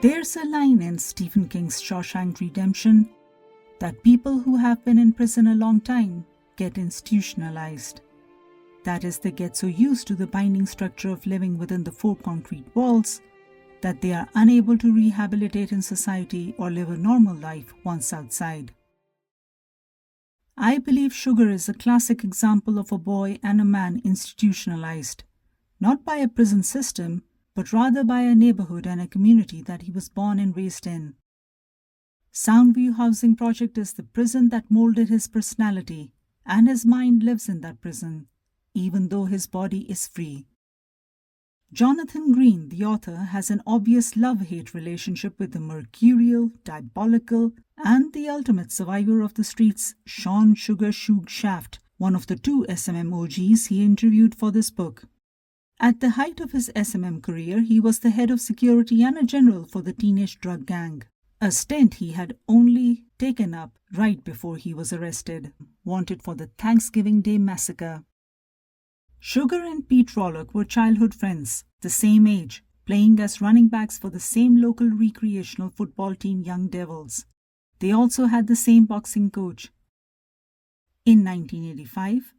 There's a line in Stephen King's Shawshank Redemption that people who have been in prison a long time get institutionalized. That is, they get so used to the binding structure of living within the four concrete walls that they are unable to rehabilitate in society or live a normal life once outside. I believe Sugar is a classic example of a boy and a man institutionalized, not by a prison system, but rather by a neighborhood and a community that he was born and raised in. Soundview Housing Project is the prison that molded his personality, and his mind lives in that prison, even though his body is free. Jonathan Green, the author, has an obvious love-hate relationship with the mercurial, diabolical, and the ultimate survivor of the streets, Shawn Sugar Shaft, one of the two SMM OGs he interviewed for this book. At the height of his SMM career, he was the head of security and a general for the teenage drug gang, a stint he had only taken up right before he was arrested, wanted for the Thanksgiving Day massacre. Sugar and Pete Rollock were childhood friends, the same age, playing as running backs for the same local recreational football team Young Devils. They also had the same boxing coach. In 1985,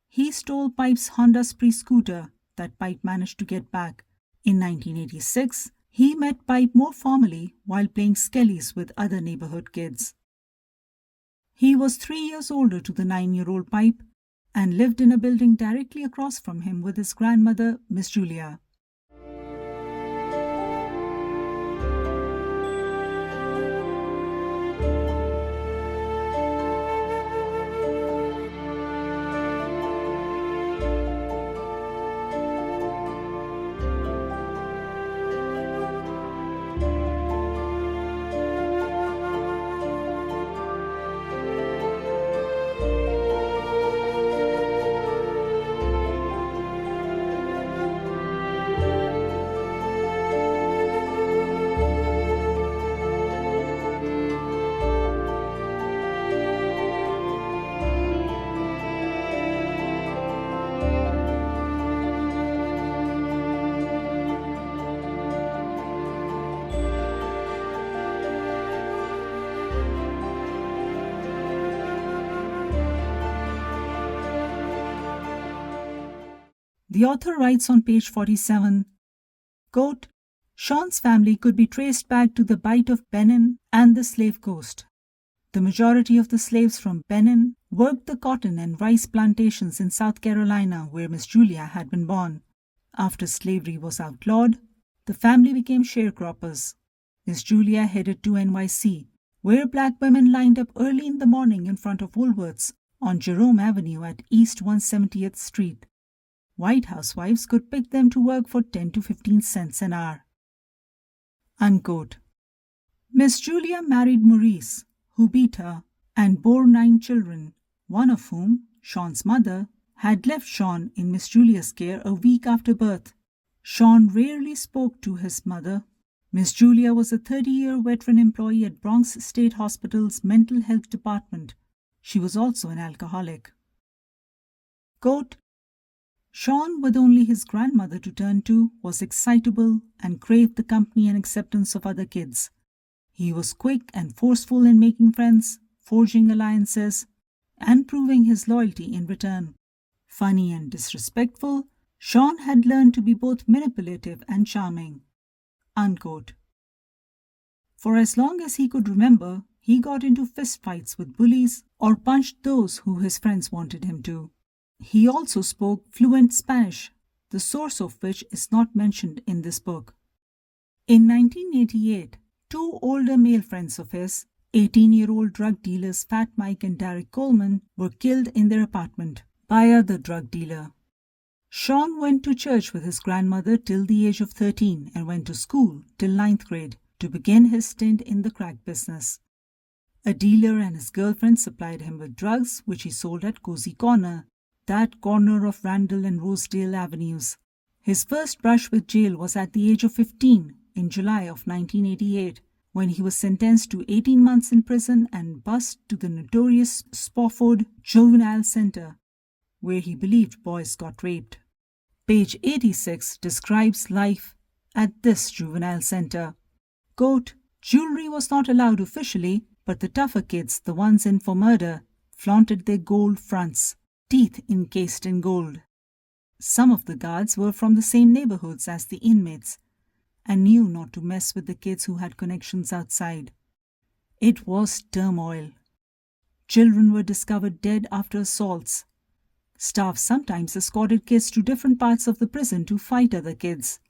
he stole Pipe's Honda Spree scooter that Pipe managed to get back. In 1986, he met Pipe more formally while playing skellies with other neighborhood kids. He was 3 years older to the 9-year-old Pipe and lived in a building directly across from him with his grandmother, Miss Julia. The author writes on page 47, quote, Shawn's family could be traced back to the Bight of Benin and the Slave Coast. The majority of the slaves from Benin worked the cotton and rice plantations in South Carolina, where Miss Julia had been born. After slavery was outlawed, the family became sharecroppers. Miss Julia headed to NYC, where black women lined up early in the morning in front of Woolworth's on Jerome Avenue at East 170th Street. White housewives could pick them to work for 10 to 15 cents an hour. Unquote. Miss Julia married Maurice, who beat her, and bore 9 children, one of whom, Shawn's mother, had left Shawn in Miss Julia's care a week after birth. Shawn rarely spoke to his mother. Miss Julia was a 30-year veteran employee at Bronx State Hospital's mental health department. She was also an alcoholic. Quote, Shawn, with only his grandmother to turn to, was excitable and craved the company and acceptance of other kids. He was quick and forceful in making friends, forging alliances, and proving his loyalty in return. Funny and disrespectful, Shawn had learned to be both manipulative and charming. Unquote. For as long as he could remember, he got into fistfights with bullies or punched those who his friends wanted him to. He also spoke fluent Spanish, the source of which is not mentioned in this book. In 1988, 2 older male friends of his, 18-year-old drug dealers Fat Mike and Derek Coleman, were killed in their apartment by another drug dealer. Shawn went to church with his grandmother till the age of 13 and went to school till 9th grade to begin his stint in the crack business. A dealer and his girlfriend supplied him with drugs, which he sold at Cozy Corner, that corner of Randall and Rosedale Avenues. His first brush with jail was at the age of 15 in July of 1988, when he was sentenced to 18 months in prison and bused to the notorious Spofford Juvenile Centre, where he believed boys got raped. Page 86 describes life at this juvenile centre. Quote, jewelry was not allowed officially, but the tougher kids, the ones in for murder, flaunted their gold fronts, teeth encased in gold. Some of the guards were from the same neighborhoods as the inmates and knew not to mess with the kids who had connections outside. It was turmoil. Children were discovered dead after assaults. Staff sometimes escorted kids to different parts of the prison to fight other kids.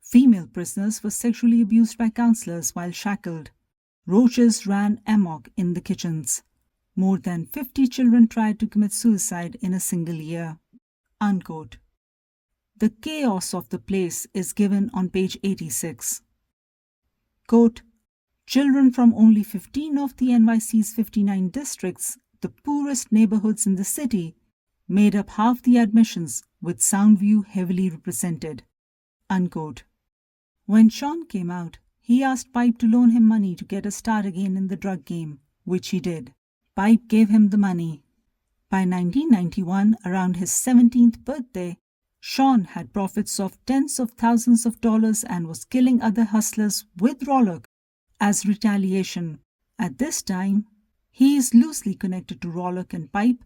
Female prisoners were sexually abused by counselors while shackled. Roaches ran amok in the kitchens. More than 50 children tried to commit suicide in a single year. Unquote. The chaos of the place is given on page 86. Quote, children from only 15 of the NYC's 59 districts, the poorest neighborhoods in the city, made up half the admissions, with Soundview heavily represented. Unquote. When Shawn came out, he asked Pipe to loan him money to get a start again in the drug game, which he did. Pipe gave him the money. By 1991, around his 17th birthday, Shawn had profits of tens of thousands of dollars and was killing other hustlers with Rollock as retaliation. At this time, he is loosely connected to Rollock and Pipe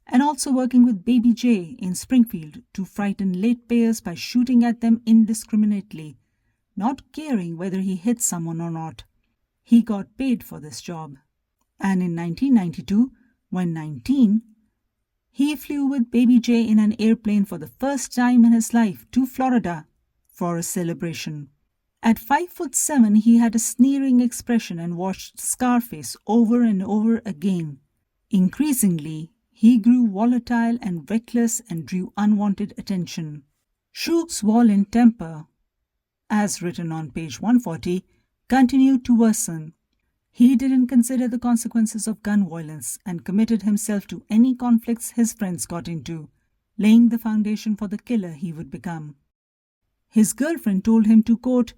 and also working with Baby J in Springfield to frighten late payers by shooting at them indiscriminately, not caring whether he hit someone or not. He got paid for this job. And in 1992, when 19, he flew with Baby J in an airplane for the first time in his life to Florida for a celebration. At 5'7", he had a sneering expression and watched Scarface over and over again. Increasingly, he grew volatile and reckless and drew unwanted attention. Shook's violent temper, as written on page 140, continued to worsen. He didn't consider the consequences of gun violence and committed himself to any conflicts his friends got into, laying the foundation for the killer he would become. His girlfriend told him to, quote,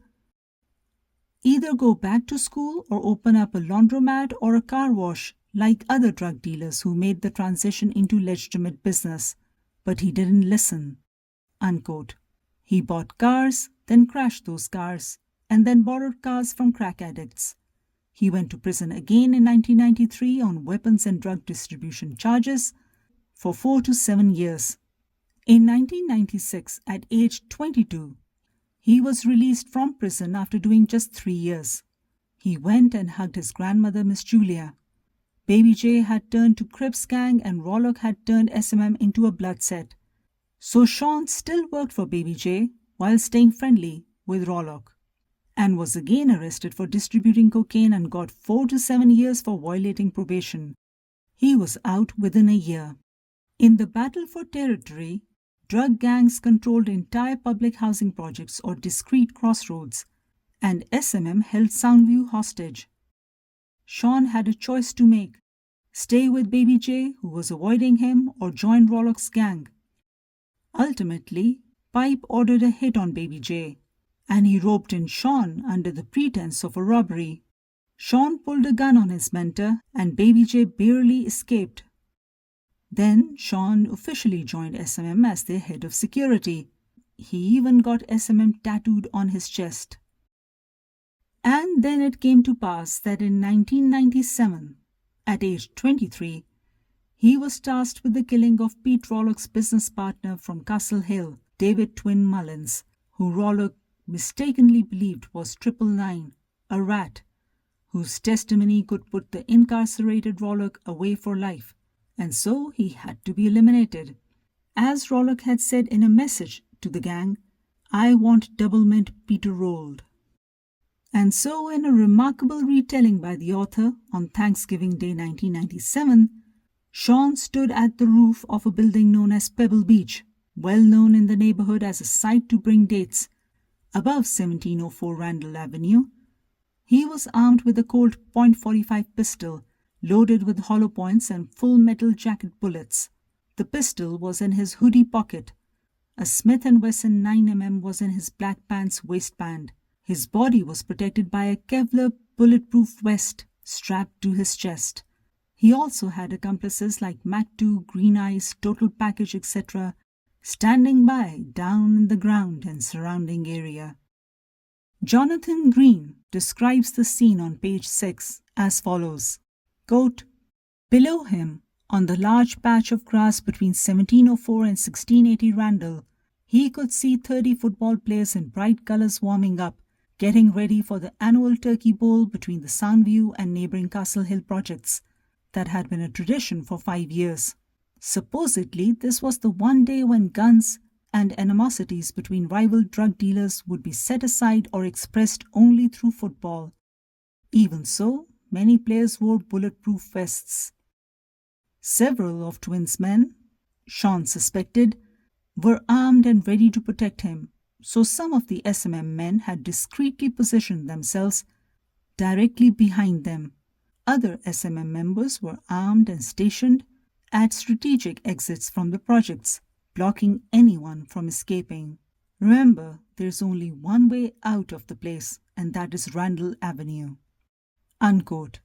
either go back to school or open up a laundromat or a car wash like other drug dealers who made the transition into legitimate business. But he didn't listen. Unquote. He bought cars, then crashed those cars, and then borrowed cars from crack addicts. He went to prison again in 1993 on weapons and drug distribution charges for 4 to 7 years. In 1996, at age 22, he was released from prison after doing just 3 years. He went and hugged his grandmother, Miss Julia. Baby J had turned to Crips gang and Rollock had turned SMM into a blood set. So Shawn still worked for Baby J while staying friendly with Rollock, and was again arrested for distributing cocaine and got 4 to 7 years for violating probation. He was out within a year. In the battle for territory, drug gangs controlled entire public housing projects or discrete crossroads, and SMM held Soundview hostage. Shawn had a choice to make: stay with Baby J, who was avoiding him, or join Rollock's gang. Ultimately, Pipe ordered a hit on Baby J, and he roped in Shawn under the pretense of a robbery. Shawn pulled a gun on his mentor, and Baby J barely escaped. Then Shawn officially joined SMM as their head of security. He even got SMM tattooed on his chest. And then it came to pass that in 1997, at age 23, he was tasked with the killing of Pete Rollock's business partner from Castle Hill, David Twin Mullins, who Rollock mistakenly believed was 999, a rat, whose testimony could put the incarcerated Rollock away for life, and so he had to be eliminated. As Rollock had said in a message to the gang, "I want double mint Peter rolled." And so, in a remarkable retelling by the author on Thanksgiving Day 1997, Shawn stood at the roof of a building known as Pebble Beach, well known in the neighborhood as a site to bring dates, above 1704 Randall Avenue. He was armed with a Colt .45 pistol, loaded with hollow points and full metal jacket bullets. The pistol was in his hoodie pocket. A Smith & Wesson 9mm was in his black pants waistband. His body was protected by a Kevlar bulletproof vest strapped to his chest. He also had accomplices like Mac 2, Green Eyes, Total Package, etc., standing by down in the ground and surrounding area. Jonathan Green, describes the scene on page 6 as follows. Quote, below him, on the large patch of grass between 1704 and 1680 Randall, he could see 30 football players in bright colours warming up, getting ready for the annual turkey bowl between the Soundview and neighbouring Castle Hill projects that had been a tradition for 5 years. Supposedly, this was the one day when guns and animosities between rival drug dealers would be set aside or expressed only through football. Even so, many players wore bulletproof vests. Several of Twin's men, Shawn suspected, were armed and ready to protect him, so some of the SMM men had discreetly positioned themselves directly behind them. Other SMM members were armed and stationed at strategic exits from the projects, blocking anyone from escaping. Remember, there's only one way out of the place, and that is Randall Avenue. Unquote.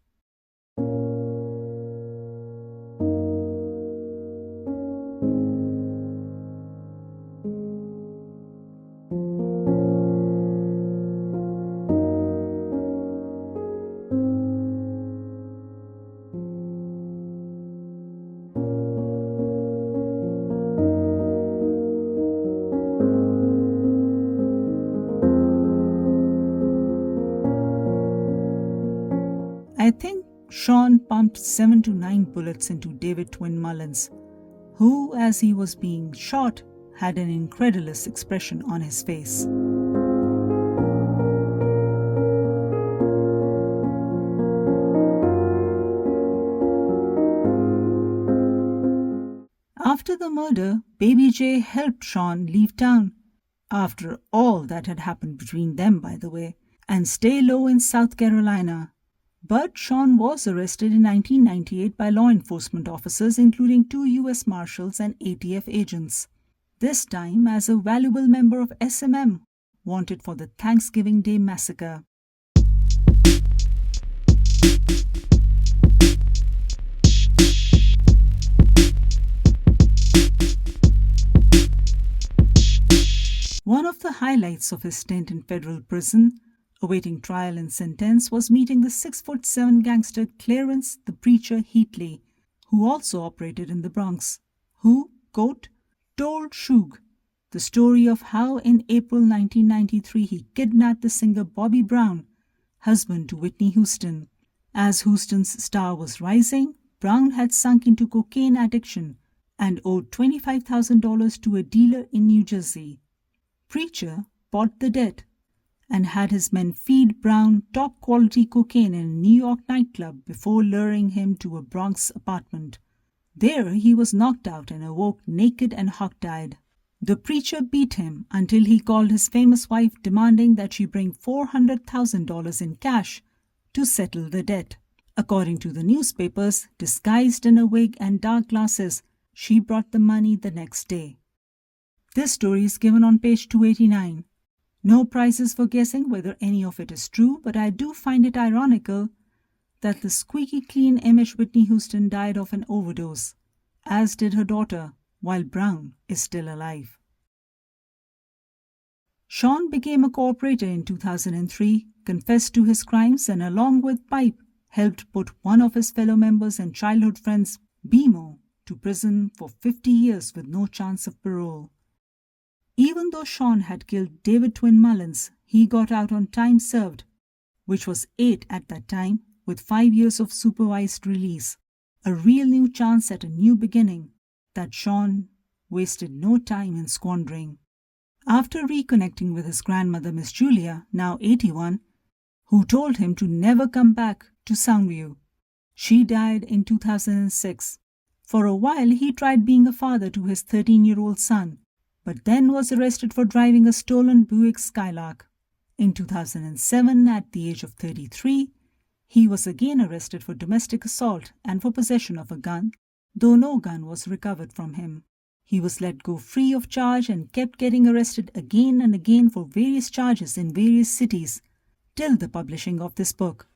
I think Shawn pumped 7 to 9 bullets into David Twin Mullins, who, as he was being shot, had an incredulous expression on his face. After the murder, Baby J helped Shawn leave town, after all that had happened between them, by the way, and stay low in South Carolina. But Shawn was arrested in 1998 by law enforcement officers, including 2 U.S. Marshals and ATF agents, this time as a valuable member of SMM, wanted for the Thanksgiving Day massacre. One of the highlights of his stint in federal prison, awaiting trial and sentence, was meeting the 6'7" gangster Clarence The Preacher Heatley, who also operated in the Bronx, who, quote, told Suge the story of how in April 1993 he kidnapped the singer Bobby Brown, husband to Whitney Houston. As Houston's star was rising, Brown had sunk into cocaine addiction and owed $25,000 to a dealer in New Jersey. Preacher bought the debt and had his men feed Brown top-quality cocaine in a New York nightclub before luring him to a Bronx apartment. There he was knocked out and awoke naked and hogtied. The preacher beat him until he called his famous wife, demanding that she bring $400,000 in cash to settle the debt. According to the newspapers, disguised in a wig and dark glasses, she brought the money the next day. This story is given on page 289. No prizes for guessing whether any of it is true, but I do find it ironical that the squeaky clean image Whitney Houston died of an overdose, as did her daughter, while Brown is still alive. Shawn became a cooperator in 2003, confessed to his crimes, and along with Pipe, helped put one of his fellow members and childhood friends, Bimo, to prison for 50 years with no chance of parole. Even though Shawn had killed David Twin Mullins, he got out on time served, which was 8 at that time, with 5 years of supervised release. A real new chance at a new beginning that Shawn wasted no time in squandering. After reconnecting with his grandmother, Miss Julia, now 81, who told him to never come back to Soundview. She died in 2006. For a while, he tried being a father to his 13-year-old son, but then was arrested for driving a stolen Buick Skylark. In 2007, at the age of 33, he was again arrested for domestic assault and for possession of a gun, though no gun was recovered from him. He was let go free of charge and kept getting arrested again and again for various charges in various cities, till the publishing of this book.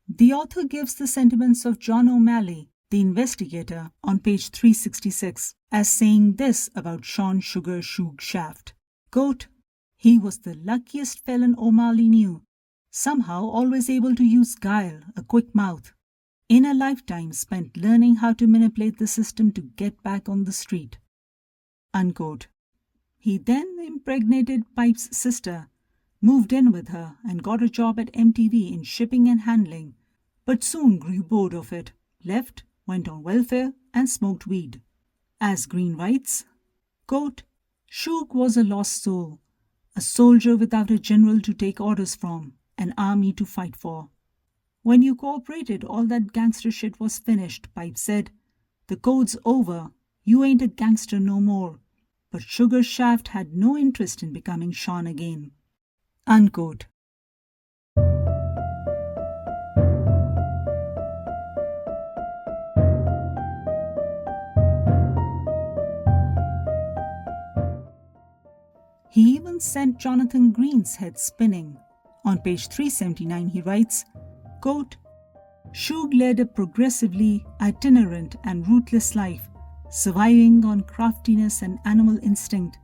The author gives the sentiments of John O'Malley, the investigator, on page 366, as saying this about Shawn Sugar Shaft. Quote, he was the luckiest felon O'Malley knew. somehow always able to use guile, a quick mouth, in a lifetime spent learning how to manipulate the system to get back on the street. Unquote. He then impregnated Pipe's sister, moved in with her, and got a job at MTV in shipping and handling, but soon grew bored of it, left, went on welfare, and smoked weed. As Green writes, quote, Shug was a lost soul, a soldier without a general to take orders from, an army to fight for. When you cooperated, all that gangster shit was finished, Pipe said. The code's over. You ain't a gangster no more. But Sugar Shaft had no interest in becoming Shawn again. Unquote. He even sent Jonathan Green's head spinning. On page 379 he writes, quote, Shug led a progressively itinerant and ruthless life, surviving on craftiness and animal instinct.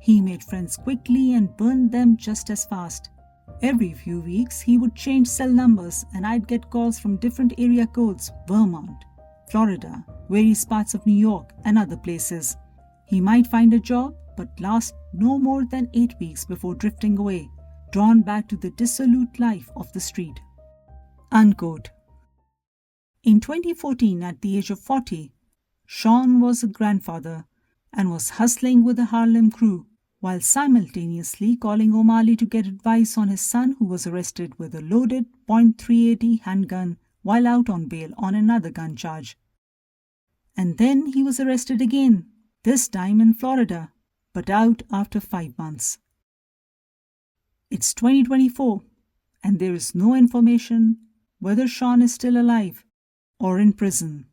He made friends quickly and burned them just as fast. Every few weeks he would change cell numbers and I'd get calls from different area codes, Vermont, Florida, various parts of New York and other places. He might find a job but last no more than 8 weeks before drifting away, drawn back to the dissolute life of the street. Unquote. In 2014, at the age of 40, Shawn was a grandfather and was hustling with the Harlem crew while simultaneously calling O'Malley to get advice on his son who was arrested with a loaded .380 handgun while out on bail on another gun charge. And then he was arrested again, this time in Florida, but out after 5 months. It's 2024 and there is no information whether Shawn is still alive or in prison.